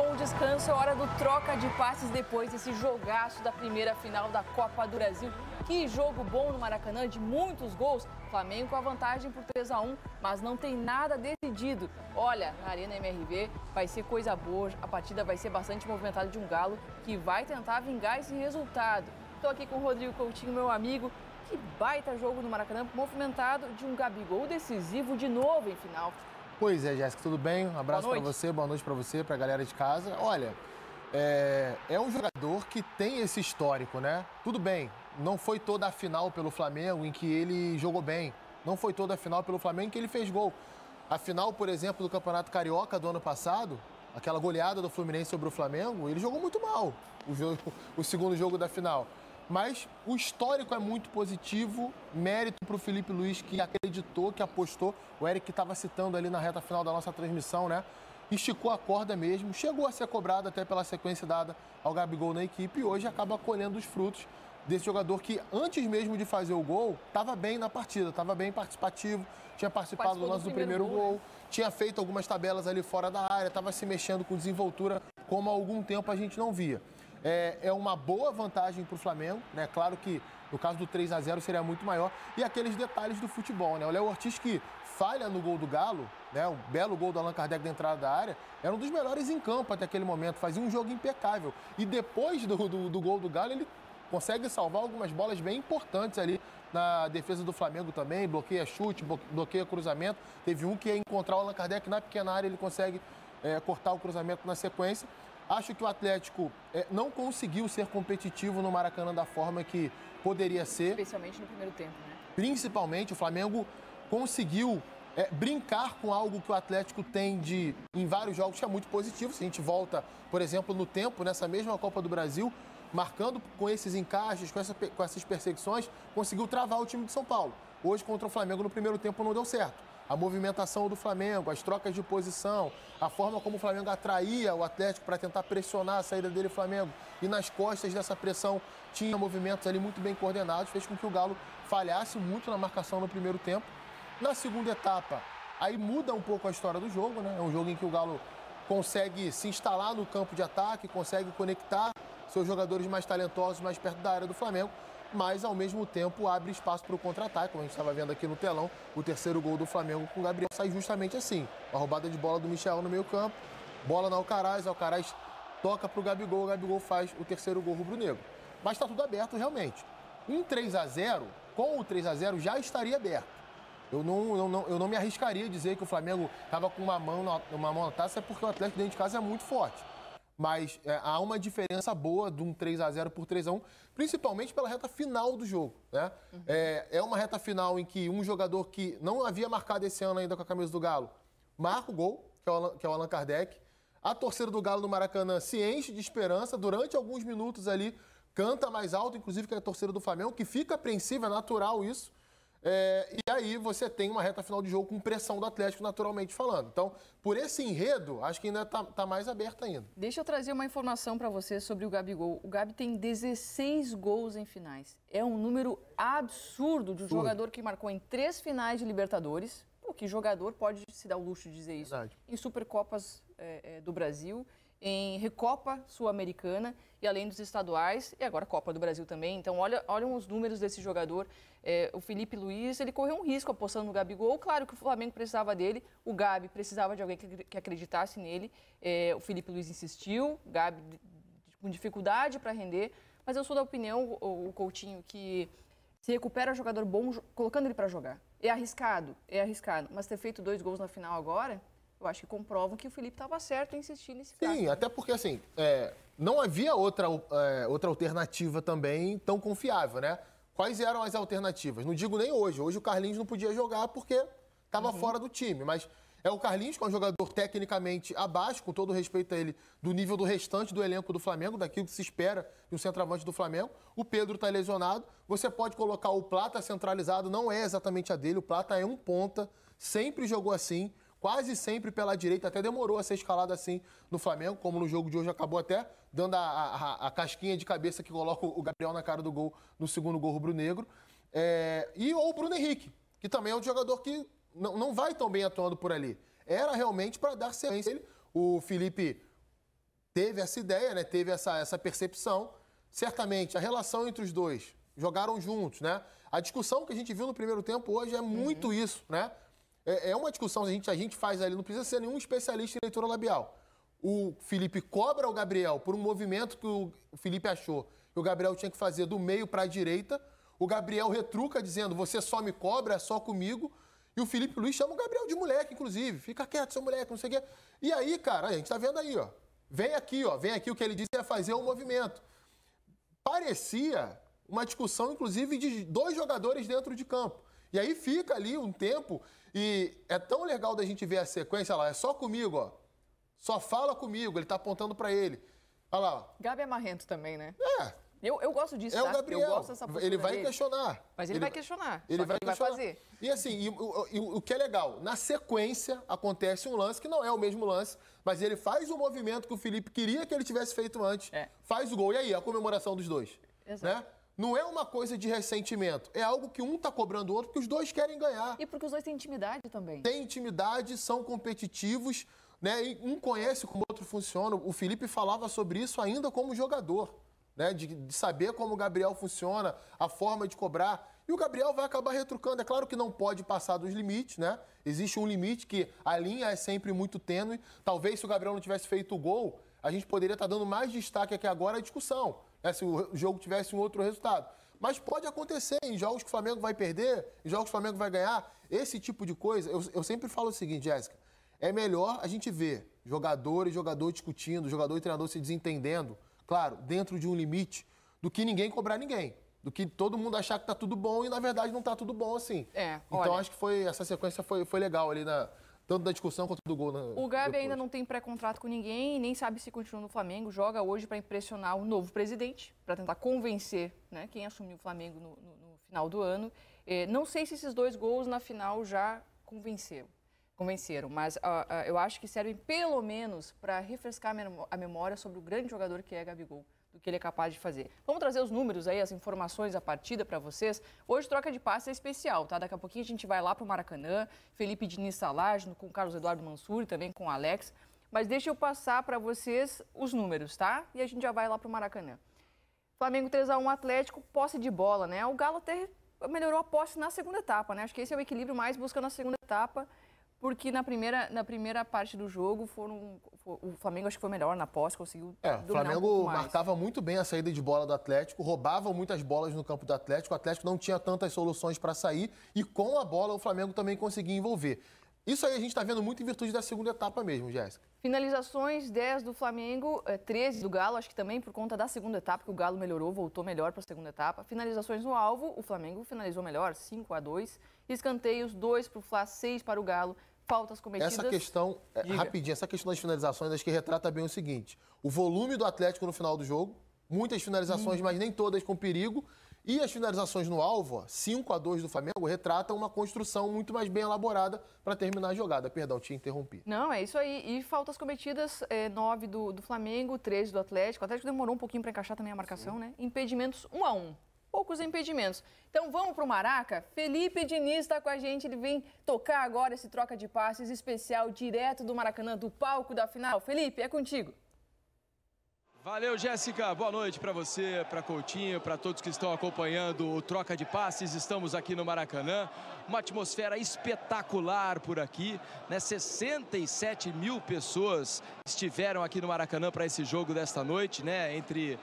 com o descanso, é hora do troca de passes depois desse jogaço da primeira final da Copa do Brasil. Que jogo bom no Maracanã, de muitos gols. Flamengo com a vantagem por 3-1, mas não tem nada decidido. Olha, na Arena MRV vai ser coisa boa, a partida vai ser bastante movimentada de um Galo que vai tentar vingar esse resultado. Estou aqui com o Rodrigo Coutinho, meu amigo. Que baita jogo no Maracanã, movimentado, de um Gabigol decisivo de novo em final. Pois é, Jéssica, tudo bem? Um abraço para você, boa noite para você, para a galera de casa. Olha, é um jogador que tem esse histórico, né? Tudo bem, não foi toda a final pelo Flamengo em que ele jogou bem. Não foi toda a final pelo Flamengo em que ele fez gol. A final, por exemplo, do Campeonato Carioca do ano passado, aquela goleada do Fluminense sobre o Flamengo, ele jogou muito mal o segundo jogo da final. Mas o histórico é muito positivo, mérito para o Filipe Luís, que acreditou, que apostou. O Eric que estava citando ali na reta final da nossa transmissão, né? Esticou a corda mesmo, chegou a ser cobrado até pela sequência dada ao Gabigol na equipe e hoje acaba colhendo os frutos desse jogador que, antes mesmo de fazer o gol, estava bem na partida, estava bem participativo, tinha participado do lance do primeiro gol, tinha feito algumas tabelas ali fora da área, estava se mexendo com desenvoltura, como há algum tempo a gente não via. É uma boa vantagem para o Flamengo, né? Claro que no caso do 3-0 seria muito maior. E aqueles detalhes do futebol, né? O Léo Ortiz que falha no gol do Galo, né? O belo gol do Allan Kardec da entrada da área, era um dos melhores em campo até aquele momento, fazia um jogo impecável. E depois do gol do Galo, ele consegue salvar algumas bolas bem importantes ali na defesa do Flamengo também, bloqueia chute, bloqueia cruzamento. Teve um que ia encontrar o Allan Kardec na pequena área, ele consegue cortar o cruzamento na sequência. Acho que o Atlético não conseguiu ser competitivo no Maracanã da forma que poderia ser. Especialmente no primeiro tempo, né? Principalmente, o Flamengo conseguiu brincar com algo que o Atlético tem em vários jogos, que é muito positivo. Se a gente volta, por exemplo, no tempo, nessa mesma Copa do Brasil, marcando com esses encaixes, com essas perseguições, conseguiu travar o time de São Paulo. Hoje, contra o Flamengo, no primeiro tempo não deu certo. A movimentação do Flamengo, as trocas de posição, a forma como o Flamengo atraía o Atlético para tentar pressionar a saída dele, Flamengo, e nas costas dessa pressão tinha movimentos ali muito bem coordenados, fez com que o Galo falhasse muito na marcação no primeiro tempo. Na segunda etapa, aí muda um pouco a história do jogo, né? É um jogo em que o Galo consegue se instalar no campo de ataque, consegue conectar seus jogadores mais talentosos mais perto da área do Flamengo, mas, ao mesmo tempo, abre espaço para o contra-ataque, como a gente estava vendo aqui no telão, o terceiro gol do Flamengo com o Gabriel sai justamente assim. Uma roubada de bola do Michel no meio-campo, bola no Alcaraz toca para o Gabigol faz o terceiro gol rubro-negro. Mas está tudo aberto, realmente. Um 3-0, com o 3-0, já estaria aberto. Eu não me arriscaria a dizer que o Flamengo estava com uma mão na taça, porque o Atlético dentro de casa é muito forte. Mas há uma diferença boa de um 3-0 por 3-1, principalmente pela reta final do jogo, né? Uhum. É uma reta final em que um jogador que não havia marcado esse ano ainda com a camisa do Galo marca o gol, que é o Allan Kardec. A torcida do Galo no Maracanã se enche de esperança durante alguns minutos ali, canta mais alto, inclusive, que a torcida do Flamengo, que fica apreensiva, é natural isso. E aí você tem uma reta final de jogo com pressão do Atlético, naturalmente falando. Então, por esse enredo, acho que ainda tá mais aberto ainda. Deixa eu trazer uma informação para você sobre o Gabigol. O Gabi tem 16 gols em finais. É um número absurdo de um jogador que marcou em 3 finais de Libertadores. Pô, que jogador pode se dar o luxo de dizer isso? Verdade. Em Supercopas do Brasil, em Recopa Sul-Americana e além dos estaduais e agora Copa do Brasil também. Então, olham os números desse jogador. O Filipe Luís, ele correu um risco apostando no Gabigol. Claro que o Flamengo precisava dele, o Gabi precisava de alguém que acreditasse nele. O Filipe Luís insistiu, o Gabi com dificuldade para render. Mas eu sou da opinião, o Coutinho, que se recupera jogador bom colocando ele para jogar. É arriscado, mas ter feito 2 gols na final agora, eu acho que comprovam que o Felipe estava certo em insistir nesse caso. Sim, até porque assim, não havia outra alternativa também tão confiável, né? Quais eram as alternativas? Não digo nem hoje. Hoje o Carlinhos não podia jogar porque estava fora do time. Mas é o Carlinhos, que é um jogador tecnicamente abaixo, com todo respeito a ele, do nível do restante do elenco do Flamengo, daquilo que se espera de um centroavante do Flamengo. O Pedro está lesionado. Você pode colocar o Plata centralizado, não é exatamente a dele. O Plata é um ponta, sempre jogou assim. Quase sempre pela direita, até demorou a ser escalado assim no Flamengo, como no jogo de hoje acabou até dando a casquinha de cabeça que coloca o Gabriel na cara do gol, no segundo gol rubro-negro. Ou o Bruno Henrique, que também é um jogador que não vai tão bem atuando por ali. Era realmente para dar sequência. O Felipe teve essa ideia, né? Teve essa percepção. Certamente, a relação entre os dois, jogaram juntos, né? A discussão que a gente viu no primeiro tempo hoje é muito isso, né? É uma discussão que a gente faz ali, não precisa ser nenhum especialista em leitura labial. O Felipe cobra o Gabriel por um movimento que o Felipe achou que o Gabriel tinha que fazer do meio para a direita. O Gabriel retruca dizendo, você só me cobra, é só comigo. E o Felipe Luiz chama o Gabriel de moleque, inclusive. Fica quieto, seu moleque, não sei o quê. E aí, cara, a gente tá vendo aí, ó. Vem aqui o que ele disse é fazer um movimento. Parecia uma discussão, inclusive, de dois jogadores dentro de campo. E aí fica ali um tempo e é tão legal da gente ver a sequência lá. É só comigo, ó. Só fala comigo, ele tá apontando pra ele. Olha lá, ó. Gabi é marrento também, né? É. Eu gosto disso, É tá? o Gabriel. Eu gosto dessa postura ele vai dele. questionar. Mas ele vai questionar. Ele vai questionar. Vai fazer. E assim, o que é legal, na sequência acontece um lance que não é o mesmo lance, mas ele faz o movimento que o Felipe queria que ele tivesse feito antes, faz o gol. E aí, a comemoração dos dois. Exato. Né? Não é uma coisa de ressentimento, é algo que um tá cobrando o outro, porque os dois querem ganhar. E porque os dois têm intimidade também. Tem intimidade, são competitivos, né? E um conhece como o outro funciona. O Felipe falava sobre isso ainda como jogador, né? De saber como o Gabriel funciona, a forma de cobrar. E o Gabriel vai acabar retrucando. É claro que não pode passar dos limites, né? Existe um limite que a linha é sempre muito tênue. Talvez se o Gabriel não tivesse feito o gol, a gente poderia estar dando mais destaque aqui agora à discussão, né? Se o jogo tivesse um outro resultado. Mas pode acontecer em jogos que o Flamengo vai perder, em jogos que o Flamengo vai ganhar. Esse tipo de coisa, eu sempre falo o seguinte, Jéssica, é melhor a gente ver jogador e jogador discutindo, jogador e treinador se desentendendo, claro, dentro de um limite, do que ninguém cobrar ninguém. Do que todo mundo achar que tá tudo bom e, na verdade, não tá tudo bom assim. Então, acho que essa sequência foi legal ali, tanto da discussão quanto do gol. O Gabi ainda não tem pré-contrato com ninguém, nem sabe se continua no Flamengo. Joga hoje para impressionar o novo presidente, para tentar convencer, né, quem assumiu o Flamengo no final do ano. Não sei se esses 2 gols na final já convenceram, mas eu acho que servem pelo menos para refrescar a memória sobre o grande jogador que é Gabigol, do que ele é capaz de fazer. Vamos trazer os números aí, as informações da partida para vocês. Hoje troca de passe é especial, tá? Daqui a pouquinho a gente vai lá para o Maracanã, Felipe Diniz Salage, com o Carlos Eduardo Mansur, também com o Alex. Mas deixa eu passar para vocês os números, tá? E a gente já vai lá para o Maracanã. Flamengo 3-1 Atlético, posse de bola, né? O Galo até melhorou a posse na segunda etapa, né? Acho que esse é o equilíbrio mais buscando na segunda etapa, porque na primeira parte do jogo o Flamengo acho que foi melhor na posse, conseguiu dominar o Flamengo um pouco mais. Marcava muito bem a saída de bola do Atlético, roubava muitas bolas no campo do Atlético, o Atlético não tinha tantas soluções para sair e com a bola o Flamengo também conseguia envolver. Isso aí a gente está vendo muito em virtude da segunda etapa mesmo, Jéssica. Finalizações, 10 do Flamengo, 13 do Galo, acho que também por conta da segunda etapa, que o Galo melhorou, voltou melhor para a segunda etapa. Finalizações no alvo, o Flamengo finalizou melhor, 5-2. Escanteios, 2 para o Fla, 6 para o Galo. Faltas cometidas. Essa questão, rapidinho, essa questão das finalizações, acho que retrata bem o seguinte. O volume do Atlético no final do jogo, muitas finalizações, mas nem todas com perigo. E as finalizações no alvo, 5-2 do Flamengo, retratam uma construção muito mais bem elaborada para terminar a jogada. Perdão, te interrompi. Não, é isso aí. E faltas cometidas, 9 do Flamengo, 13 do Atlético. O Atlético demorou um pouquinho para encaixar também a marcação, né? Impedimentos, 1-1. Poucos impedimentos. Então vamos para o Maraca? Felipe Diniz está com a gente, ele vem tocar agora esse troca de passes especial direto do Maracanã, do palco da final. Felipe, é contigo. Valeu, Jéssica. Boa noite para você, para Coutinho, para todos que estão acompanhando o Troca de Passes. Estamos aqui no Maracanã, uma atmosfera espetacular por aqui, né? 67 mil pessoas estiveram aqui no Maracanã para esse jogo desta noite, né? Entre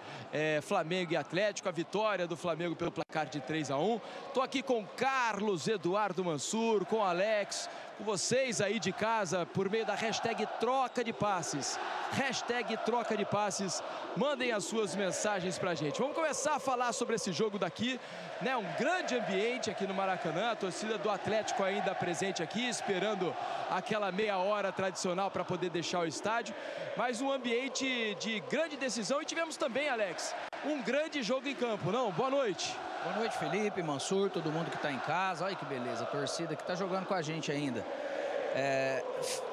Flamengo e Atlético, a vitória do Flamengo pelo placar de 3-1. Estou aqui com Carlos Eduardo Mansur, com Alex, com vocês aí de casa, por meio da hashtag Troca de Passes. Hashtag Troca de Passes. Mandem as suas mensagens pra gente. Vamos começar a falar sobre esse jogo daqui, né? Um grande ambiente aqui no Maracanã, a torcida do Atlético ainda presente aqui, esperando aquela meia hora tradicional para poder deixar o estádio. Mas um ambiente de grande decisão e tivemos também, Alex, um grande jogo em campo, não? Boa noite. Boa noite, Felipe, Mansur, todo mundo que está em casa. Olha que beleza, a torcida que está jogando com a gente ainda.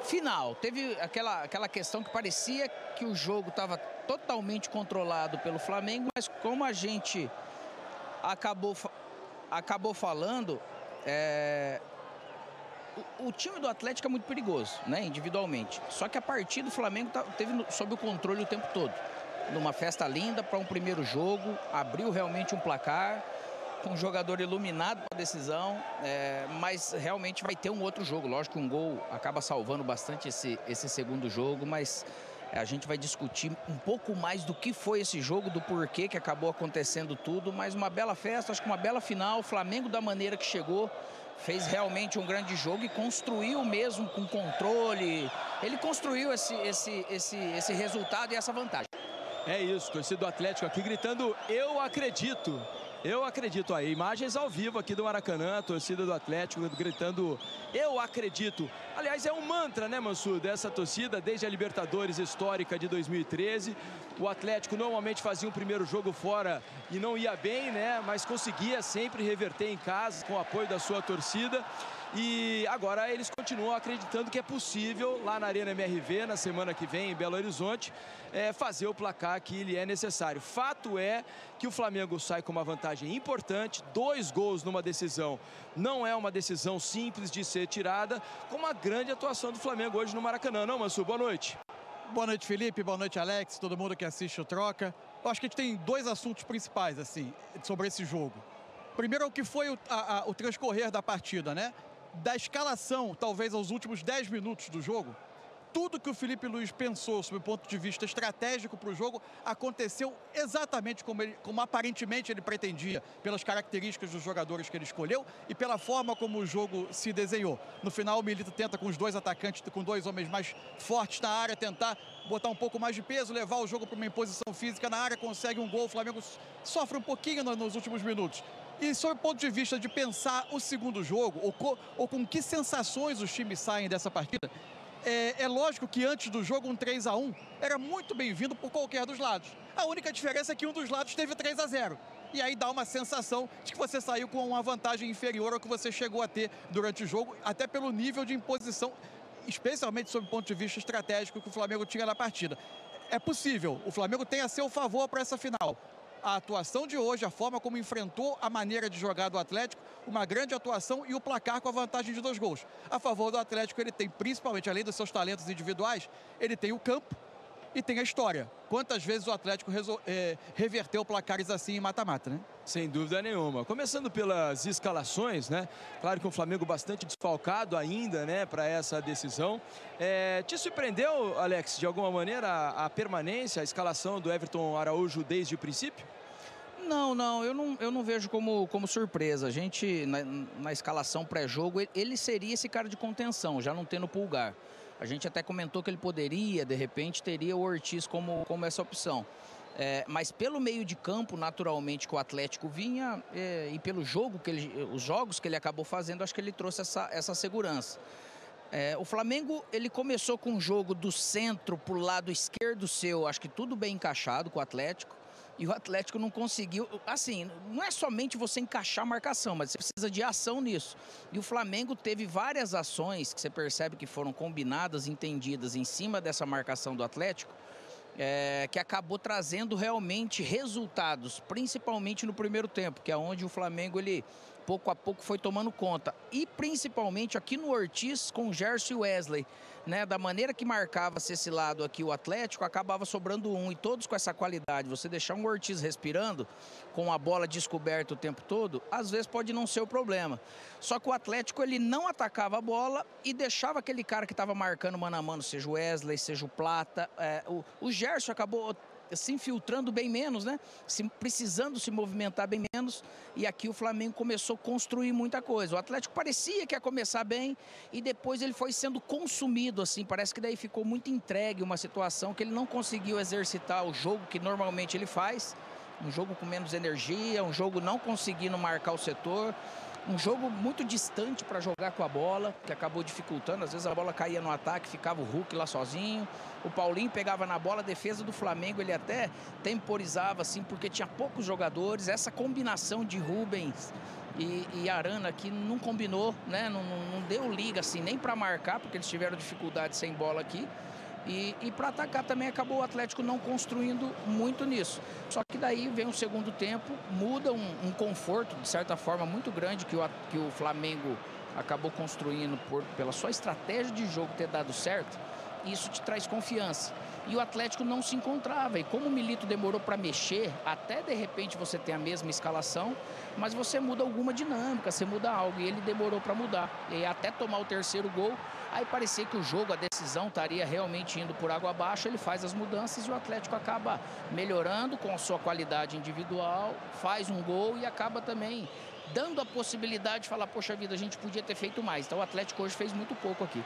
Final, teve aquela questão que parecia que o jogo estava totalmente controlado pelo Flamengo, mas como a gente acabou falando, o time do Atlético é muito perigoso, né, individualmente. Só que a partida do Flamengo teve sob o controle o tempo todo. Numa festa linda para um primeiro jogo, abriu realmente um placar, com um jogador iluminado para a decisão, mas realmente vai ter um outro jogo. Lógico que um gol acaba salvando bastante esse segundo jogo, mas a gente vai discutir um pouco mais do que foi esse jogo, do porquê que acabou acontecendo tudo, mas uma bela festa, acho que uma bela final. O Flamengo, da maneira que chegou, fez realmente um grande jogo e construiu mesmo com controle. Ele construiu esse resultado e essa vantagem. É isso, torcida do Atlético aqui gritando, eu acredito. Eu acredito aí, imagens ao vivo aqui do Maracanã, a torcida do Atlético gritando, eu acredito. Aliás, é um mantra, né, Mansur, dessa torcida, desde a Libertadores histórica de 2013. O Atlético normalmente fazia um primeiro jogo fora e não ia bem, né, mas conseguia sempre reverter em casa com o apoio da sua torcida. E agora eles continuam acreditando que é possível, lá na Arena MRV, na semana que vem, em Belo Horizonte, fazer o placar que lhe é necessário. Fato é que o Flamengo sai com uma vantagem importante, 2 gols numa decisão. Não é uma decisão simples de ser tirada, com uma grande atuação do Flamengo hoje no Maracanã. Não, Mansur? Boa noite. Boa noite, Felipe. Boa noite, Alex. Todo mundo que assiste o Troca. Eu acho que a gente tem 2 assuntos principais, assim, sobre esse jogo. Primeiro, o que foi o transcorrer da partida, né? Da escalação, talvez aos últimos 10 minutos do jogo, tudo que o Felipe Luiz pensou sob o ponto de vista estratégico para o jogo aconteceu exatamente como aparentemente ele pretendia, pelas características dos jogadores que ele escolheu e pela forma como o jogo se desenhou. No final, o Milito tenta, com os 2 atacantes, com 2 homens mais fortes na área, tentar botar um pouco mais de peso, levar o jogo para uma imposição física na área, consegue um gol. O Flamengo sofre um pouquinho nos últimos minutos. E sob o ponto de vista de pensar o segundo jogo, ou com que sensações os times saem dessa partida, é lógico que antes do jogo um 3-1 era muito bem-vindo por qualquer dos lados. A única diferença é que um dos lados teve 3-0. E aí dá uma sensação de que você saiu com uma vantagem inferior ao que você chegou a ter durante o jogo, até pelo nível de imposição, especialmente sob o ponto de vista estratégico que o Flamengo tinha na partida. É possível, o Flamengo tem a seu favor para essa final. A atuação de hoje, a forma como enfrentou a maneira de jogar do Atlético, uma grande atuação e o placar com a vantagem de 2 gols. A favor do Atlético, ele tem, principalmente, além dos seus talentos individuais, ele tem o campo e tem a história. Quantas vezes o Atlético reverteu placares assim em mata-mata, né? Sem dúvida nenhuma. Começando pelas escalações, né? Claro que um Flamengo bastante desfalcado ainda, né, para essa decisão. Te surpreendeu, Alex, de alguma maneira, a permanência, a escalação do Everton Araújo desde o princípio? Não, eu não vejo como surpresa. A gente, na escalação pré-jogo, ele seria esse cara de contenção, já não tendo Pulgar. A gente até comentou que ele poderia, de repente, teria o Ortiz como essa opção. Mas pelo meio de campo, naturalmente, que o Atlético vinha, e pelo jogo, os jogos que ele acabou fazendo, acho que ele trouxe essa segurança. O Flamengo, ele começou com um jogo do centro para o lado esquerdo seu, acho que tudo bem encaixado com o Atlético. E o Atlético não conseguiu, assim, não é somente você encaixar a marcação, mas você precisa de ação nisso. E o Flamengo teve várias ações que você percebe que foram combinadas, entendidas em cima dessa marcação do Atlético, que acabou trazendo realmente resultados, principalmente no primeiro tempo, que é onde o Flamengo, ele pouco a pouco foi tomando conta. E principalmente aqui no Ortiz com o Gerson e Wesley, né? Da maneira que marcava-se esse lado aqui o Atlético, acabava sobrando um, e todos com essa qualidade. Você deixar um Ortiz respirando, com a bola descoberta o tempo todo, às vezes pode não ser o problema. Só que o Atlético, ele não atacava a bola e deixava aquele cara que estava marcando mano a mano, seja o Wesley, seja o Plata. O Gerson acabou se infiltrando bem menos, né? Precisando se movimentar bem menos, e aqui o Flamengo começou a construir muita coisa. O Atlético parecia que ia começar bem e depois ele foi sendo consumido, assim, parece que daí ficou muito entregue uma situação que ele não conseguiu exercitar o jogo que normalmente ele faz, um jogo com menos energia, um jogo não conseguindo marcar o setor, um jogo muito distante para jogar com a bola, que acabou dificultando. Às vezes a bola caía no ataque, ficava o Hulk lá sozinho. O Paulinho pegava na bola, a defesa do Flamengo ele até temporizava, assim, porque tinha poucos jogadores. Essa combinação de Rubens e Arana aqui não combinou, né? Não deu liga, assim, nem para marcar, porque eles tiveram dificuldade sem bola aqui. E para atacar também acabou o Atlético não construindo muito nisso. Só que daí vem um segundo tempo, muda um conforto, de certa forma, muito grande que o Flamengo acabou construindo pela sua estratégia de jogo ter dado certo. Isso te traz confiança. E o Atlético não se encontrava. E como o Milito demorou para mexer, até de repente você tem a mesma escalação, mas você muda alguma dinâmica, você muda algo. E ele demorou para mudar. E aí, até tomar o terceiro gol, aí parecia que o jogo, a decisão estaria realmente indo por água abaixo. Ele faz as mudanças e o Atlético acaba melhorando com a sua qualidade individual, faz um gol e acaba também dando a possibilidade de falar, poxa vida, a gente podia ter feito mais. Então o Atlético hoje fez muito pouco aqui.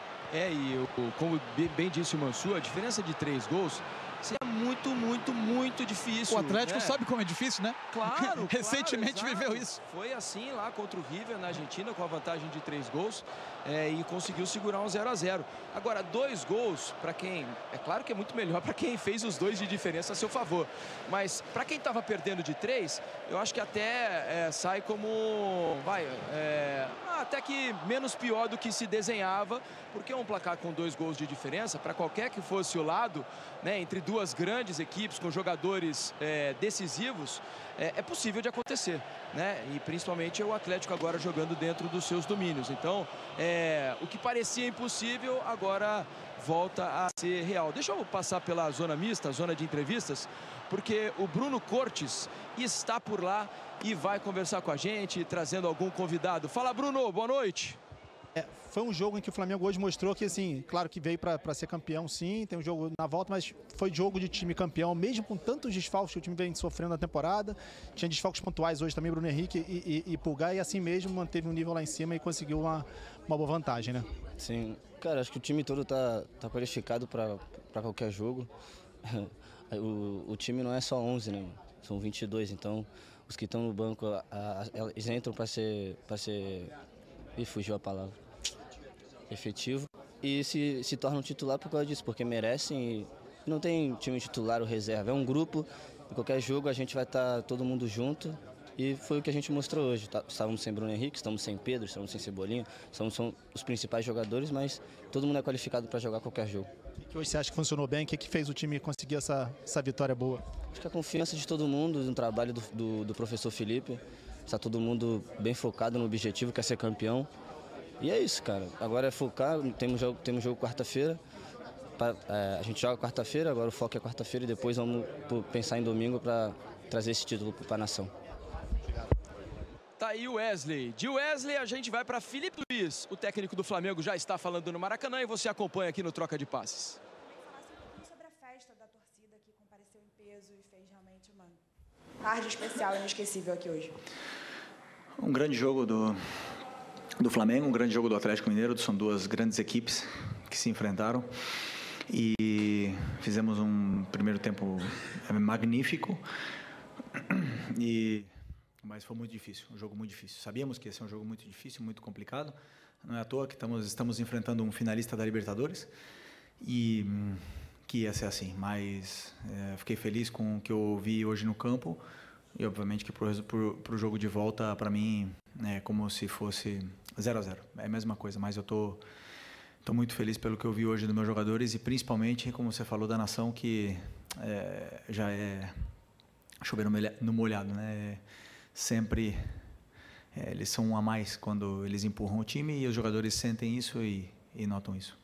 Como bem disse o Mansur, a diferença de 3 gols seria muito difícil. O Atlético sabe como é difícil, né? Claro. Recentemente viveu isso. Foi assim lá contra o River na Argentina, com a vantagem de 3 gols, e conseguiu segurar um 0-0. Agora, 2 gols, para quem... É claro que é muito melhor para quem fez os 2 de diferença a seu favor. Mas para quem estava perdendo de 3, eu acho que até sai como... até que menos pior do que se desenhava, porque um placar com 2 gols de diferença, para qualquer que fosse o lado, né, entre duas grandes equipes com jogadores decisivos, é possível de acontecer, né? E principalmente o Atlético agora jogando dentro dos seus domínios. Então, o que parecia impossível agora volta a ser real. Deixa eu passar pela zona mista, zona de entrevistas, porque o Bruno Cortes está por lá e vai conversar com a gente, trazendo algum convidado. Fala, Bruno, boa noite. Foi um jogo em que o Flamengo hoje mostrou que, assim, claro que veio para ser campeão, sim, tem um jogo na volta, mas foi jogo de time campeão, mesmo com tantos desfalques que o time vem sofrendo na temporada. Tinha desfalques pontuais hoje também, Bruno Henrique e Pulgar, e assim mesmo manteve um nível lá em cima e conseguiu uma boa vantagem, né? Sim, cara, acho que o time todo tá qualificado para qualquer jogo. O time não é só 11, né? São 22, então os que estão no banco, eles entram para ser... Ih, fugiu a palavra. Efetivo. E se tornam titular por causa disso, porque merecem. Não tem time titular ou reserva, é um grupo. Em qualquer jogo a gente vai estar todo mundo junto. E foi o que a gente mostrou hoje. Estávamos sem Bruno Henrique, estamos sem Pedro, estamos sem Cebolinha. São os principais jogadores, mas todo mundo é qualificado para jogar qualquer jogo. O que hoje você acha que funcionou bem? O que fez o time conseguir essa vitória boa? Acho que a confiança de todo mundo, no trabalho do professor Felipe. Está todo mundo bem focado no objetivo, que é ser campeão. E é isso, cara. Agora é focar, temos jogo quarta-feira. A gente joga quarta-feira, agora o foco é quarta-feira e depois vamos pensar em domingo para trazer esse título para a nação. Tá aí o Wesley. De Wesley a gente vai para Felipe Luiz. O técnico do Flamengo já está falando no Maracanã e você acompanha aqui no Troca de Passes. Sobre a festa da torcida que compareceu em peso e fez realmente uma tarde especial e inesquecível aqui hoje. Um grande jogo do Flamengo, um grande jogo do Atlético Mineiro. São duas grandes equipes que se enfrentaram e fizemos um primeiro tempo magnífico, mas foi muito difícil, um jogo muito difícil. Sabíamos que ia ser um jogo muito difícil, muito complicado. Não é à toa que estamos enfrentando um finalista da Libertadores e que ia ser assim, mas fiquei feliz com o que eu vi hoje no campo. E, obviamente, que para o jogo de volta, para mim, é como se fosse 0-0. É a mesma coisa, mas eu tô muito feliz pelo que eu vi hoje dos meus jogadores e, principalmente, como você falou, da nação, que já é chover no molhado, né? Sempre eles são um a mais quando eles empurram o time e os jogadores sentem isso e notam isso.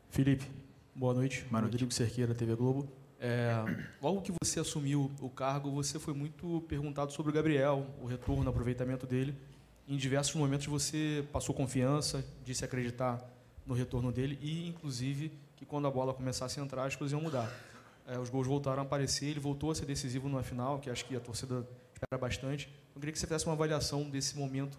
Felipe, boa noite. Rodrigo Cerqueira, TV Globo. Logo que você assumiu o cargo, você foi muito perguntado sobre o Gabriel, o retorno, o aproveitamento dele. Em diversos momentos você passou confiança, disse acreditar no retorno dele e, inclusive, que quando a bola começasse a entrar, as coisas iam mudar. Os gols voltaram a aparecer, ele voltou a ser decisivo numa final, que acho que a torcida espera bastante. Eu queria que você fizesse uma avaliação desse momento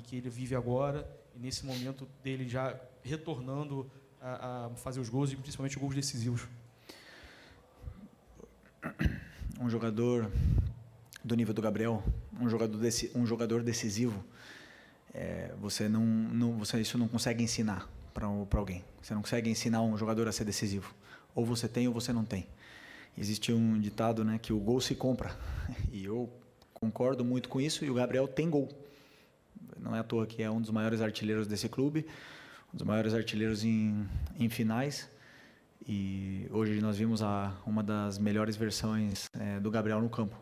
que ele vive agora e nesse momento dele já retornando a fazer os gols e principalmente gols decisivos. Um jogador do nível do Gabriel, um jogador decisivo, isso não consegue ensinar para alguém. Você não consegue ensinar um jogador a ser decisivo. Ou você tem ou você não tem. Existe um ditado, né, que o gol se compra. E eu concordo muito com isso. E o Gabriel tem gol. Não é à toa que é um dos maiores artilheiros desse clube, um dos maiores artilheiros em finais. E hoje nós vimos uma das melhores versões do Gabriel no campo.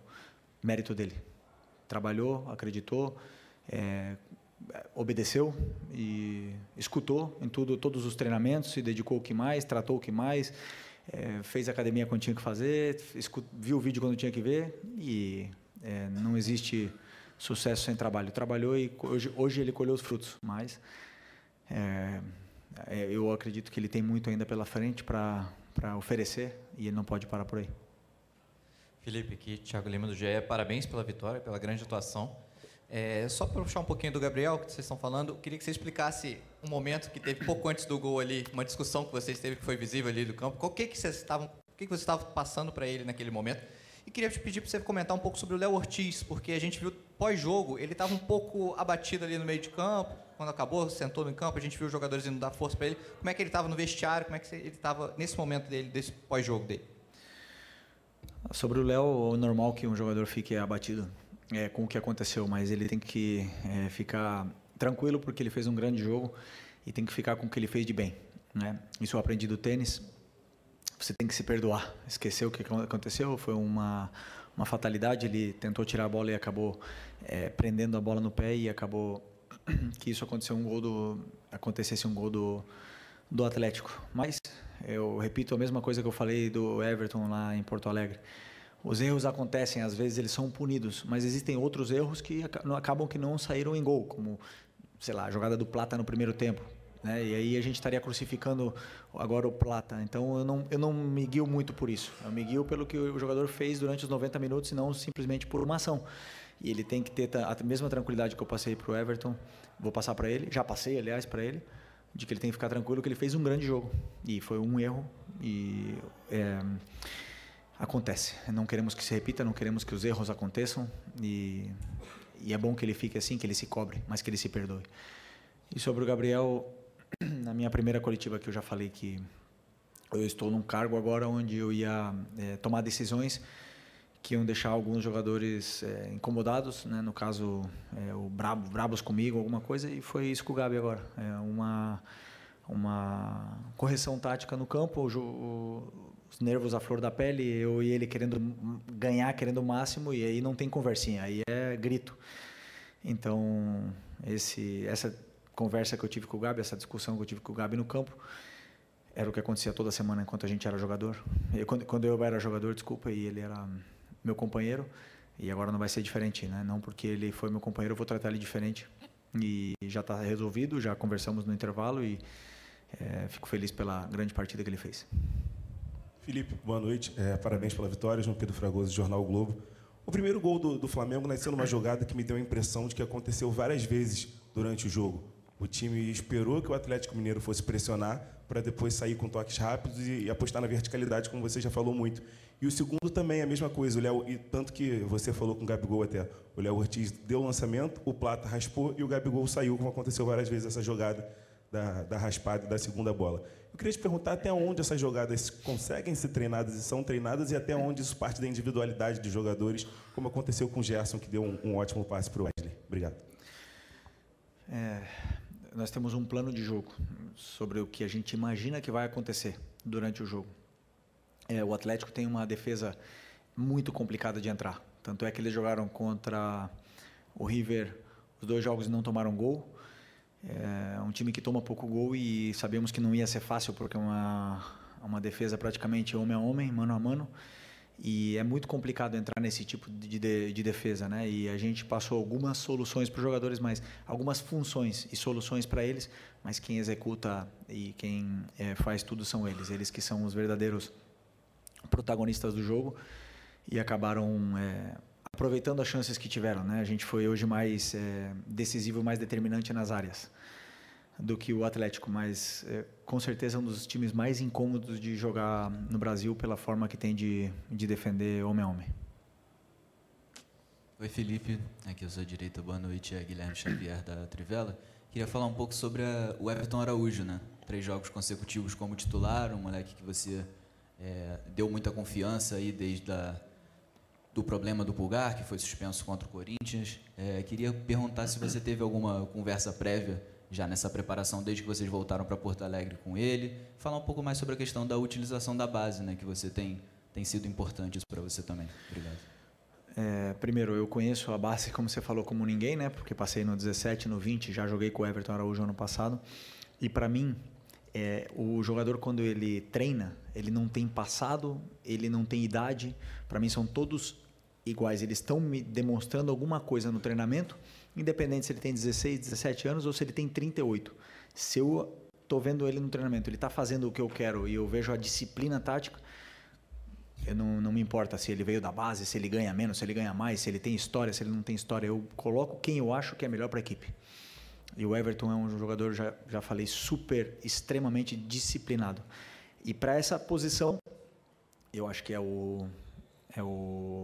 Mérito dele. Trabalhou, acreditou, obedeceu e escutou em todos os treinamentos, se dedicou o que mais, tratou o que mais, fez a academia quando tinha que fazer, viu o vídeo quando tinha que ver e não existe sucesso sem trabalho. Trabalhou e hoje ele colheu os frutos, mas eu acredito que ele tem muito ainda pela frente para oferecer e ele não pode parar por aí. Felipe, aqui, Thiago Lima do GE, parabéns pela vitória, pela grande atuação. Só para puxar um pouquinho do Gabriel, que vocês estão falando, queria que você explicasse um momento que teve pouco antes do gol ali, uma discussão que vocês teve que foi visível ali do campo. O que vocês estavam passando para ele naquele momento? E queria te pedir para você comentar um pouco sobre o Léo Ortiz, porque a gente viu pós-jogo, ele estava um pouco abatido ali no meio de campo, quando acabou, sentou no campo, a gente viu os jogadores indo dar força para ele. Como é que ele estava no vestiário, como é que ele estava nesse momento dele, desse pós-jogo dele? Sobre o Léo, é normal que um jogador fique abatido com o que aconteceu, mas ele tem que ficar tranquilo porque ele fez um grande jogo e tem que ficar com o que ele fez de bem, né? Isso eu aprendi do tênis. Você tem que se perdoar. Esqueceu o que aconteceu, foi uma fatalidade. Ele tentou tirar a bola e acabou prendendo a bola no pé e acabou que isso acontecesse um gol do Atlético. Mas eu repito a mesma coisa que eu falei do Everton lá em Porto Alegre. Os erros acontecem, às vezes eles são punidos, mas existem outros erros que acabam que não saíram em gol, como, sei lá, a jogada do Plata no primeiro tempo, né? E aí a gente estaria crucificando agora o Plata. Então eu não me guio muito por isso. Eu me guio pelo que o jogador fez durante os 90 minutos e não simplesmente por uma ação. E ele tem que ter a mesma tranquilidade que eu passei para o Everton, vou passar para ele, já passei, aliás, para ele, de que ele tem que ficar tranquilo que ele fez um grande jogo. E foi um erro e acontece. Não queremos que se repita, não queremos que os erros aconteçam e é bom que ele fique assim, que ele se cobre, mas que ele se perdoe. E sobre o Gabriel, na minha primeira coletiva que eu já falei que eu estou num cargo agora onde eu ia tomar decisões que iam deixar alguns jogadores incomodados, né? No caso, brabos comigo, alguma coisa, e foi isso com o Gabi agora. Uma correção tática no campo, os nervos à flor da pele, eu e ele querendo ganhar, querendo o máximo, e aí não tem conversinha, aí é grito. Então, essa conversa que eu tive com o Gabi, essa discussão que eu tive com o Gabi no campo, era o que acontecia toda semana enquanto a gente era jogador. Quando eu era jogador, e ele era meu companheiro, e agora não vai ser diferente, né? Não porque ele foi meu companheiro, eu vou tratar ele diferente. E já está resolvido, já conversamos no intervalo e fico feliz pela grande partida que ele fez. Felipe, boa noite. Parabéns pela vitória. João Pedro Fragoso, Jornal o Globo. O primeiro gol do Flamengo nasceu numa jogada que me deu a impressão de que aconteceu várias vezes durante o jogo. O time esperou que o Atlético Mineiro fosse pressionar para depois sair com toques rápidos e apostar na verticalidade, como você já falou muito. E o segundo também é a mesma coisa. O Léo, e tanto que você falou com o Gabigol até. O Léo Ortiz deu o lançamento, o Plata raspou e o Gabigol saiu, como aconteceu várias vezes essa jogada da raspada e da segunda bola. Eu queria te perguntar até onde essas jogadas conseguem ser treinadas e são treinadas e até onde isso parte da individualidade dos jogadores, como aconteceu com o Gerson, que deu um ótimo passe para o Wesley. Obrigado. Nós temos um plano de jogo sobre o que a gente imagina que vai acontecer durante o jogo. O Atlético tem uma defesa muito complicada de entrar. Tanto é que eles jogaram contra o River, os 2 jogos não tomaram gol. É um time que toma pouco gol e sabemos que não ia ser fácil porque é uma defesa praticamente homem a homem, mano a mano. E é muito complicado entrar nesse tipo de defesa, né? E a gente passou algumas soluções para os jogadores, mas algumas funções e soluções para eles, mas quem executa e quem faz tudo são eles. Eles que são os verdadeiros protagonistas do jogo e acabaram aproveitando as chances que tiveram, né? A gente foi hoje mais decisivo, mais determinante nas áreas do que o Atlético, mas com certeza é um dos times mais incômodos de jogar no Brasil pela forma que tem de defender homem a homem. Oi, Felipe. Aqui eu sou a direita. Boa noite. É Guilherme Xavier da Trivela. Queria falar um pouco sobre o Everton Araújo, né? 3 jogos consecutivos como titular, um moleque que você deu muita confiança aí desde do problema do pulgar, que foi suspenso contra o Corinthians. Queria perguntar se você teve alguma conversa prévia já nessa preparação desde que vocês voltaram para Porto Alegre com ele. Falar um pouco mais sobre a questão da utilização da base, né, que você tem sido importante isso para você também. Obrigado. Primeiro, eu conheço a base, como você falou, como ninguém, né? Porque passei no 17, no 20, já joguei com o Everton Araújo ano passado. E para mim, o jogador, quando ele treina, ele não tem passado, ele não tem idade. Para mim, são todos iguais. Eles estão me demonstrando alguma coisa no treinamento, independente se ele tem 16, 17 anos ou se ele tem 38. Se eu estou vendo ele no treinamento, ele está fazendo o que eu quero e eu vejo a disciplina tática, eu não me importa se ele veio da base, se ele ganha menos, se ele ganha mais, se ele tem história, se ele não tem história. Eu coloco quem eu acho que é melhor para a equipe. E o Everton é um jogador, já falei, extremamente disciplinado. E para essa posição, eu acho que é o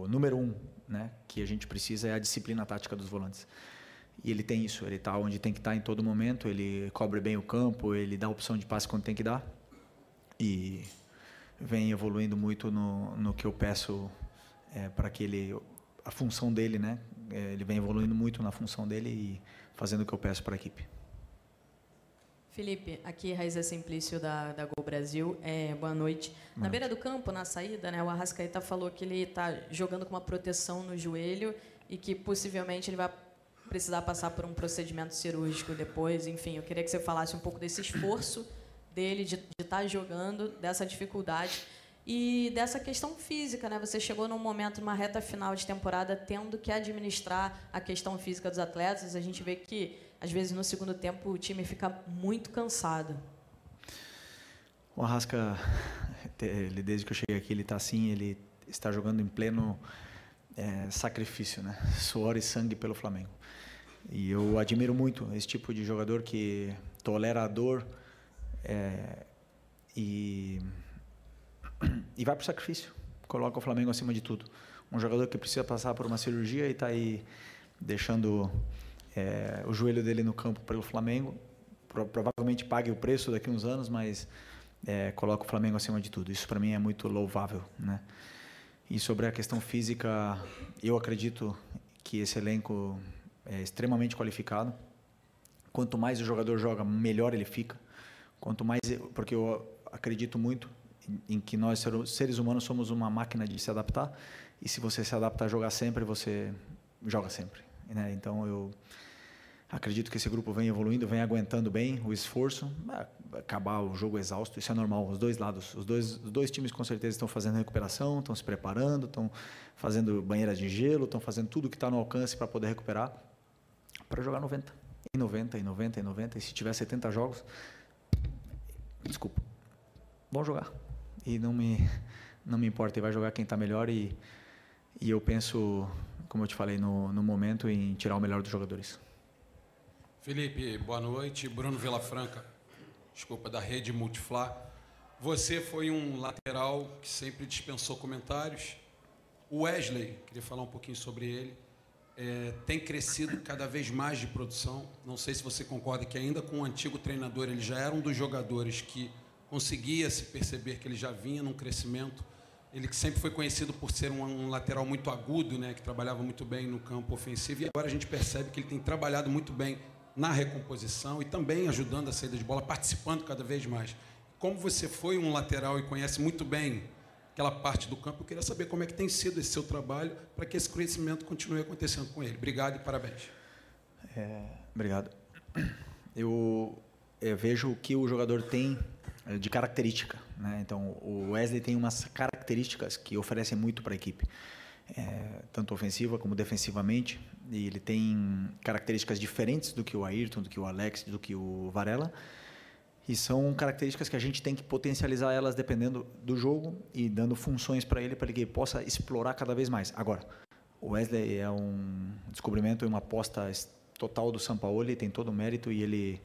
número 1, né, que a gente precisa, é a disciplina tática dos volantes. E ele tem isso, ele está onde tem que estar em todo momento, ele cobre bem o campo, ele dá opção de passe quando tem que dar. E vem evoluindo muito no que eu peço para que a função dele, né? Ele vem evoluindo muito na função dele e fazendo o que eu peço para a equipe. Felipe, aqui Raíza Simplício da Gol Brasil. Boa noite. Na beira do campo, na saída, né, o Arrascaeta falou que ele está jogando com uma proteção no joelho e que possivelmente ele vai precisar passar por um procedimento cirúrgico depois. Enfim, eu queria que você falasse um pouco desse esforço dele de estar jogando, dessa dificuldade e dessa questão física, né? Você chegou num momento, numa reta final de temporada, tendo que administrar a questão física dos atletas. A gente vê que, às vezes, no segundo tempo, o time fica muito cansado. O Arrasca, desde que eu cheguei aqui, ele está assim, ele está jogando em pleno sacrifício, né? Suor e sangue pelo Flamengo. E eu admiro muito esse tipo de jogador que tolera a dor, e vai para o sacrifício, coloca o Flamengo acima de tudo. Um jogador que precisa passar por uma cirurgia e está aí deixando o joelho dele no campo pelo Flamengo, provavelmente pague o preço daqui a uns anos, mas coloca o Flamengo acima de tudo. Isso para mim é muito louvável, né? E sobre a questão física, eu acredito que esse elenco é extremamente qualificado. Quanto mais o jogador joga, melhor ele fica. Quanto mais, porque eu acredito muito em que nós, seres humanos, somos uma máquina de se adaptar, e se você se adapta a jogar sempre, você joga sempre, né? Então eu acredito que esse grupo vem evoluindo, vem aguentando bem o esforço. Acabar o jogo exausto, isso é normal, os dois lados. Os dois times com certeza estão fazendo recuperação, estão se preparando, estão fazendo banheiras de gelo, estão fazendo tudo que está no alcance para poder recuperar, para jogar 90, e 90, e 90, e 90, e se tiver 70 jogos, desculpa, vão jogar. E não me importa, e vai jogar quem está melhor, e eu penso, como eu te falei, no momento, em tirar o melhor dos jogadores. Felipe, boa noite. Bruno Vilafranca, da Rede Multiflá. Você foi um lateral que sempre dispensou comentários. O Wesley, queria falar um pouquinho sobre ele, tem crescido cada vez mais de produção. Não sei se você concorda que ainda com o antigo treinador ele já era um dos jogadores que conseguia se perceber que ele já vinha num crescimento. Ele que sempre foi conhecido por ser um lateral muito agudo, né, que trabalhava muito bem no campo ofensivo, e agora a gente percebe que ele tem trabalhado muito bem na recomposição e também ajudando a saída de bola, participando cada vez mais. Como você foi um lateral e conhece muito bem aquela parte do campo, eu queria saber como é que tem sido esse seu trabalho para que esse crescimento continue acontecendo com ele. Obrigado e parabéns. Obrigado. Eu vejo o que o jogador tem de característica, né? Então, o Wesley tem umas características que oferecem muito para a equipe, tanto ofensiva como defensivamente, e ele tem características diferentes do que o Ayrton, do que o Alex, do que o Varela, e são características que a gente tem que potencializar elas dependendo do jogo e dando funções para ele que ele possa explorar cada vez mais. Agora, o Wesley é um descobrimento e uma aposta total do Sampaoli, tem todo o mérito, e ele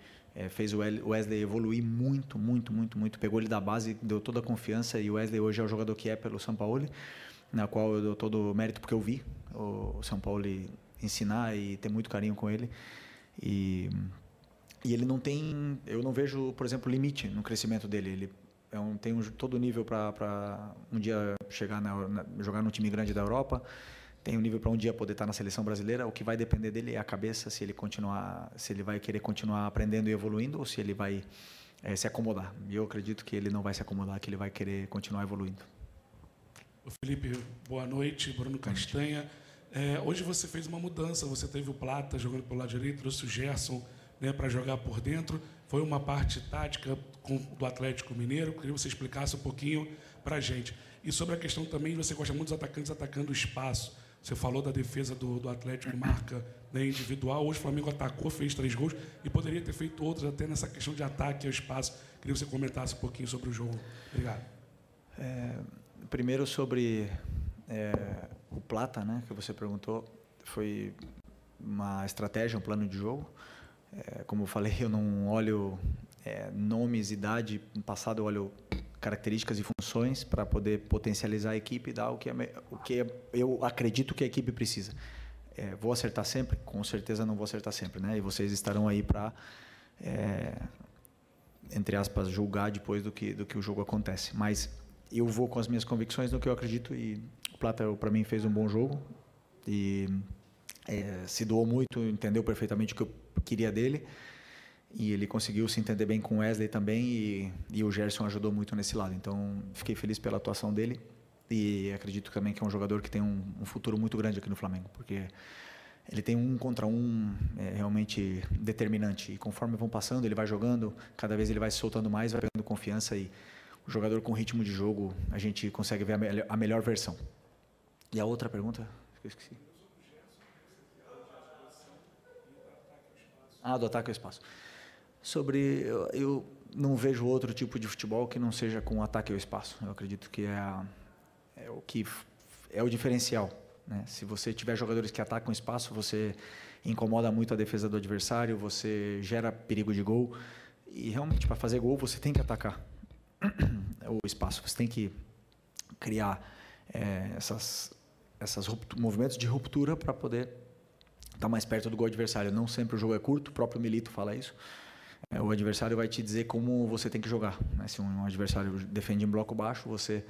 fez o Wesley evoluir muito, muito, muito, muito. Pegou ele da base, deu toda a confiança, e o Wesley hoje é o jogador que é pelo Sampaoli, na qual eu dou todo o mérito porque eu vi o Sampaoli ensinar e ter muito carinho com ele. E ele não tem, eu não vejo, por exemplo, limite no crescimento dele. Ele tem todo o nível para um dia chegar jogar num time grande da Europa, tem um nível para um dia poder estar na seleção brasileira. O que vai depender dele é a cabeça, se ele vai querer continuar aprendendo e evoluindo ou se ele vai se acomodar. E eu acredito que ele não vai se acomodar, que ele vai querer continuar evoluindo. Felipe, boa noite. Bruno Castanha. Hoje você fez uma mudança, você teve o Plata jogando pelo lado direito, trouxe o Gerson, né, para jogar por dentro. Foi uma parte tática do Atlético Mineiro. Queria que você explicasse um pouquinho para a gente. E sobre a questão também, você gosta muito dos atacantes atacando o espaço. Você falou da defesa do Atlético, marca, né, individual. Hoje o Flamengo atacou, fez 3 gols e poderia ter feito outros até nessa questão de ataque ao espaço. Queria que você comentasse um pouquinho sobre o jogo. Obrigado. Primeiro sobre o Plata, né, que você perguntou. Foi uma estratégia, um plano de jogo. Como eu falei, eu não olho nomes, idade. No passado eu olho características e funções para poder potencializar a equipe e dar o que eu acredito que a equipe precisa. Vou acertar sempre? Com certeza não vou acertar sempre, né? E vocês estarão aí para, entre aspas, julgar depois do que o jogo acontece. Mas eu vou com as minhas convicções no que eu acredito e o Plata, para mim, fez um bom jogo e se doou muito, entendeu perfeitamente o que eu queria dele. E ele conseguiu se entender bem com o Wesley também e o Gerson ajudou muito nesse lado. Então, fiquei feliz pela atuação dele e acredito também que é um jogador que tem um futuro muito grande aqui no Flamengo, porque ele tem 1 contra 1 realmente determinante. E conforme vão passando, ele vai jogando, cada vez ele vai se soltando mais, vai pegando confiança e o jogador com ritmo de jogo, a gente consegue ver a melhor versão. E a outra pergunta? Eu esqueci. Do ataque ao espaço. Eu não vejo outro tipo de futebol que não seja com ataque ao espaço. Eu acredito que é o diferencial, né? Se você tiver jogadores que atacam o espaço, você incomoda muito a defesa do adversário, você gera perigo de gol e realmente para fazer gol você tem que atacar o espaço, você tem que criar esses movimentos de ruptura para poder estar mais perto do gol adversário. Não sempre o jogo é curto, o próprio Milito fala isso. O adversário vai te dizer como você tem que jogar, né? Se um adversário defende em bloco baixo, você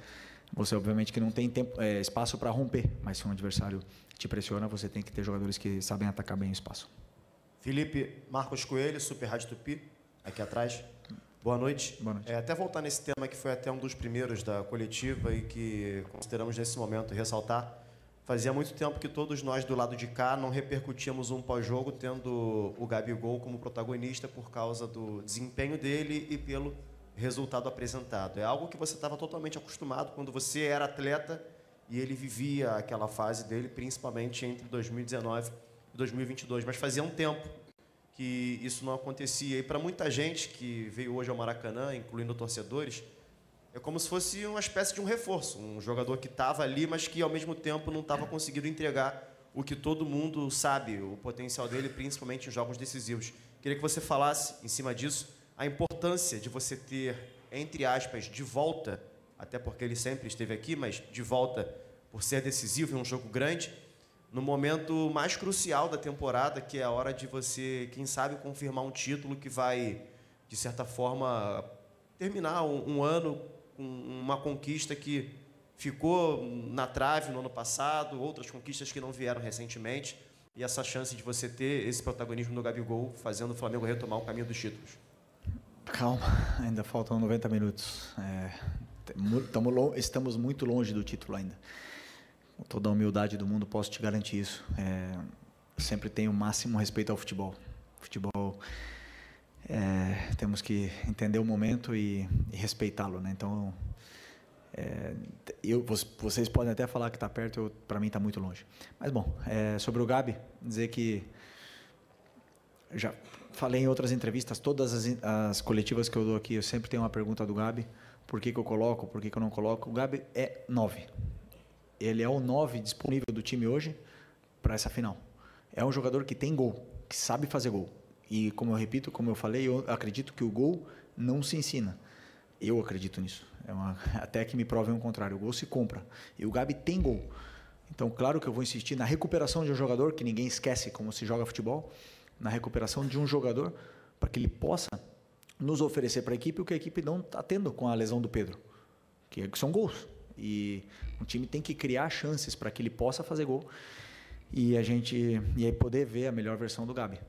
obviamente que não tem espaço para romper, mas se um adversário te pressiona, você tem que ter jogadores que sabem atacar bem o espaço. Felipe, Marcos Coelho, Super Rádio Tupi, aqui atrás. Boa noite. Boa noite. Até voltar nesse tema que foi até um dos primeiros da coletiva e que consideramos nesse momento ressaltar. Fazia muito tempo que todos nós do lado de cá não repercutíamos um pós-jogo tendo o Gabigol como protagonista por causa do desempenho dele e pelo resultado apresentado. É algo que você estava totalmente acostumado quando você era atleta e ele vivia aquela fase dele, principalmente entre 2019 e 2022. Mas fazia um tempo que isso não acontecia. E para muita gente que veio hoje ao Maracanã, incluindo torcedores, é como se fosse uma espécie de um reforço, um jogador que estava ali, mas que ao mesmo tempo não estava conseguindo entregar o que todo mundo sabe, o potencial dele, principalmente em jogos decisivos. Queria que você falasse, em cima disso, a importância de você ter, entre aspas, de volta, até porque ele sempre esteve aqui, mas de volta por ser decisivo em um jogo grande, no momento mais crucial da temporada, que é a hora de você, quem sabe, confirmar um título que vai, de certa forma, terminar um ano com uma conquista que ficou na trave no ano passado, outras conquistas que não vieram recentemente, e essa chance de você ter esse protagonismo no Gabigol, fazendo o Flamengo retomar o caminho dos títulos. Calma, ainda faltam 90 minutos. Estamos muito longe do título ainda. Com toda a humildade do mundo, posso te garantir isso. Sempre tenho o máximo respeito ao futebol. Futebol, temos que entender o momento e respeitá-lo, né? Então, vocês podem até falar que está perto, para mim está muito longe. Mas, bom, sobre o Gabi, dizer que já falei em outras entrevistas, todas as coletivas que eu dou aqui, eu sempre tenho uma pergunta do Gabi, por que eu coloco, por que eu não coloco. O Gabi é 9. Ele é o 9 disponível do time hoje para essa final. É um jogador que tem gol, que sabe fazer gol. E, como eu repito, como eu falei, eu acredito que o gol não se ensina. Eu acredito nisso. Até que me provem o contrário. O gol se compra. E o Gabi tem gol. Então, claro que eu vou insistir na recuperação de um jogador, que ninguém esquece como se joga futebol, na recuperação de um jogador para que ele possa nos oferecer para a equipe o que a equipe não está tendo com a lesão do Pedro, que são gols. E um time tem que criar chances para que ele possa fazer gol e aí poder ver a melhor versão do Gabi.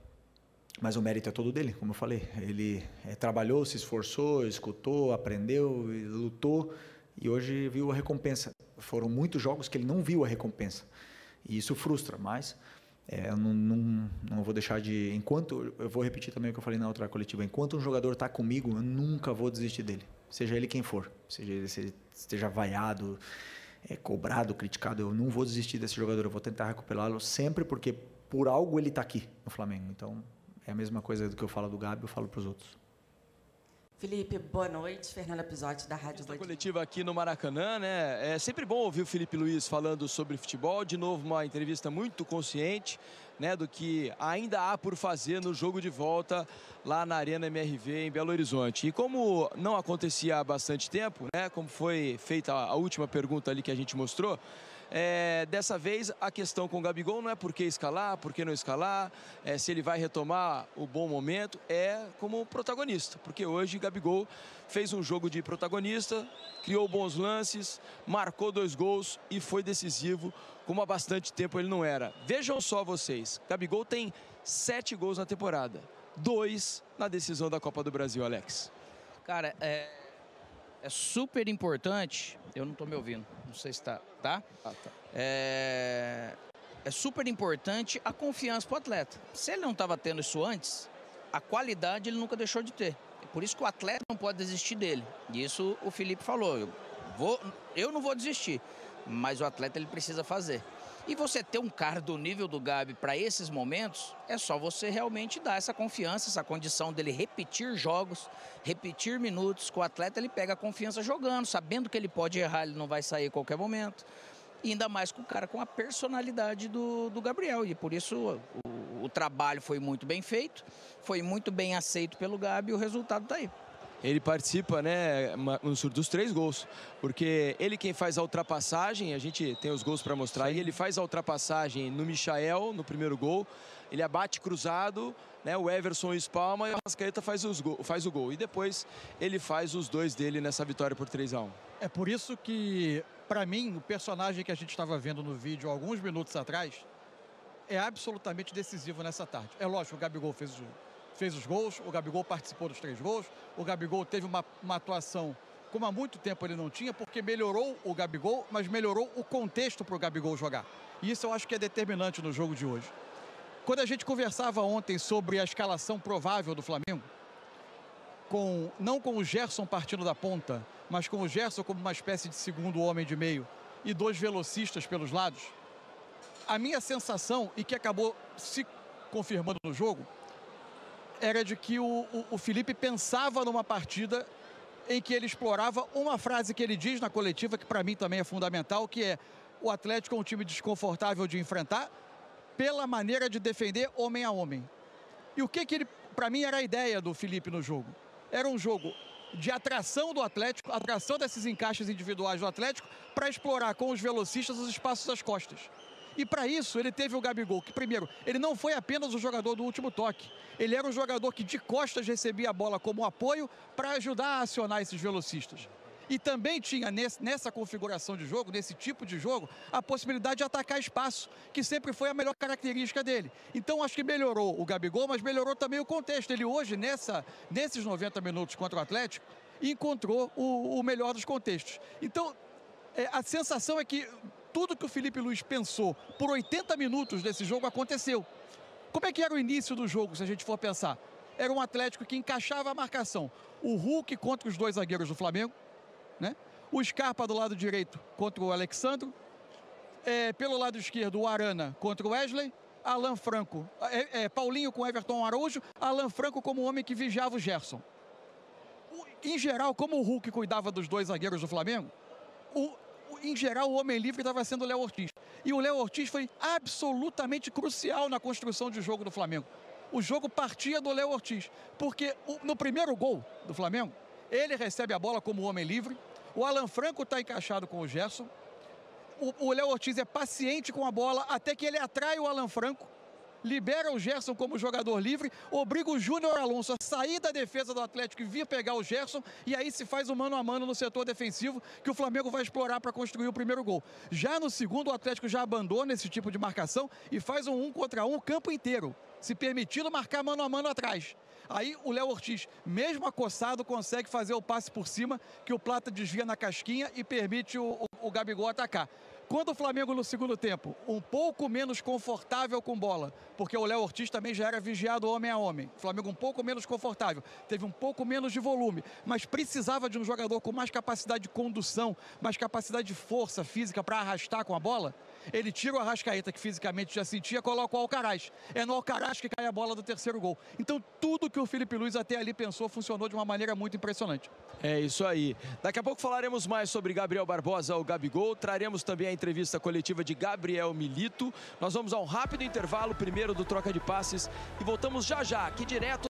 Mas o mérito é todo dele, como eu falei. Ele trabalhou, se esforçou, escutou, aprendeu, lutou e hoje viu a recompensa. Foram muitos jogos que ele não viu a recompensa. E isso frustra, mas eu não vou deixar de... Eu vou repetir também o que eu falei na outra coletiva. Enquanto um jogador está comigo, eu nunca vou desistir dele. Seja ele quem for. Seja ele esteja vaiado, cobrado, criticado, eu não vou desistir desse jogador. Eu vou tentar recuperá-lo sempre porque por algo ele está aqui no Flamengo. Então... é a mesma coisa do que eu falo do Gabi, eu falo para os outros. Felipe, boa noite. Fernanda Pisotti, da Rádio Band. Coletiva aqui no Maracanã, né? É sempre bom ouvir o Felipe Luiz falando sobre futebol. De novo, uma entrevista muito consciente, né, do que ainda há por fazer no jogo de volta lá na Arena MRV em Belo Horizonte. E como não acontecia há bastante tempo, né, como foi feita a última pergunta ali que a gente mostrou, dessa vez a questão com o Gabigol não é por que escalar, por que não escalar, se ele vai retomar o bom momento, como protagonista, porque hoje o Gabigol fez um jogo de protagonista, criou bons lances, marcou 2 gols e foi decisivo, como há bastante tempo ele não era. Vejam só vocês, Gabigol tem 7 gols na temporada, 2 na decisão da Copa do Brasil, Alex. Cara, é super importante. Eu não estou me ouvindo, não sei se tá. Tá? É super importante a confiança para o atleta. Se ele não estava tendo isso antes, a qualidade ele nunca deixou de ter. É por isso que o atleta não pode desistir dele. E isso o Felipe falou. Eu não vou desistir, mas o atleta ele precisa fazer. E você ter um cara do nível do Gabi para esses momentos, é só você realmente dar essa confiança, essa condição dele repetir jogos, repetir minutos. Com o atleta ele pega a confiança jogando, sabendo que ele pode errar, ele não vai sair a qualquer momento. E ainda mais com o cara com a personalidade do Gabriel. E por isso o trabalho foi muito bem feito, foi muito bem aceito pelo Gabi e o resultado está aí. Ele participa, né, dos 3 gols, porque ele quem faz a ultrapassagem, a gente tem os gols para mostrar, e ele faz a ultrapassagem no Michael, no primeiro gol, ele abate cruzado, né, o Everson espalma e o Arrascaeta faz o gol. E depois ele faz os 2 dele nessa vitória por 3-1. É por isso que, para mim, o personagem que a gente estava vendo no vídeo alguns minutos atrás é absolutamente decisivo nessa tarde. É lógico, o Gabigol fez os gols, o Gabigol participou dos 3 gols, o Gabigol teve uma atuação como há muito tempo ele não tinha, porque melhorou o Gabigol, mas melhorou o contexto para o Gabigol jogar. E isso eu acho que é determinante no jogo de hoje. Quando a gente conversava ontem sobre a escalação provável do Flamengo, não com o Gerson partindo da ponta, mas com o Gerson como uma espécie de segundo homem de meio e 2 velocistas pelos lados, a minha sensação, e que acabou se confirmando no jogo, era de que o Felipe pensava numa partida em que ele explorava uma frase que ele diz na coletiva, que para mim também é fundamental, que é: o Atlético é um time desconfortável de enfrentar pela maneira de defender homem a homem. E o que ele, para mim, era a ideia do Felipe no jogo? Era um jogo de atração do Atlético, atração desses encaixes individuais do Atlético, para explorar com os velocistas os espaços das costas. E para isso ele teve o Gabigol, que primeiro, ele não foi apenas o jogador do último toque. Ele era um jogador que de costas recebia a bola como apoio para ajudar a acionar esses velocistas. E também tinha nessa configuração de jogo, nesse tipo de jogo, a possibilidade de atacar espaço, que sempre foi a melhor característica dele. Então acho que melhorou o Gabigol, mas melhorou também o contexto. Ele hoje, nesses 90 minutos contra o Atlético, encontrou o melhor dos contextos. Então a sensação é que tudo que o Felipe Luiz pensou por 80 minutos desse jogo aconteceu. Como é que era o início do jogo, se a gente for pensar? Era um Atlético que encaixava a marcação. O Hulk contra os 2 zagueiros do Flamengo, né? O Scarpa do lado direito contra o Alexandro. Pelo lado esquerdo, o Arana contra o Wesley. Alan Franco, Paulinho com Everton Araújo. Alan Franco como o homem que vigiava o Gerson. Em geral, como o Hulk cuidava dos 2 zagueiros do Flamengo, em geral, o homem livre estava sendo o Léo Ortiz. E o Léo Ortiz foi absolutamente crucial na construção de jogo do Flamengo. O jogo partia do Léo Ortiz, porque no primeiro gol do Flamengo, ele recebe a bola como homem livre, o Alan Franco está encaixado com o Gerson, o Léo Ortiz é paciente com a bola até que ele atrai o Alan Franco, libera o Gerson como jogador livre, obriga o Júnior Alonso a sair da defesa do Atlético e vir pegar o Gerson, e aí se faz um mano a mano no setor defensivo que o Flamengo vai explorar para construir o primeiro gol. Já no segundo, o Atlético já abandona esse tipo de marcação e faz um 1 contra 1 o campo inteiro, se permitindo marcar mano a mano atrás. Aí o Léo Ortiz, mesmo acossado, consegue fazer o passe por cima, que o Plata desvia na casquinha e permite o Gabigol atacar. Quando o Flamengo no segundo tempo, um pouco menos confortável com bola, porque o Léo Ortiz também já era vigiado homem a homem. O Flamengo um pouco menos confortável, teve um pouco menos de volume, mas precisava de um jogador com mais capacidade de condução, mais capacidade de força física para arrastar com a bola. Ele tira o Arrascaeta, que fisicamente já sentia, coloca o Alcaraz. É no Alcaraz que cai a bola do terceiro gol. Então tudo que o Felipe Luiz até ali pensou funcionou de uma maneira muito impressionante. É isso aí. Daqui a pouco falaremos mais sobre Gabriel Barbosa, o Gabigol. Traremos também a entrevista coletiva de Gabriel Milito. Nós vamos a um rápido intervalo, primeiro do Troca de Passes, e voltamos já já, aqui direto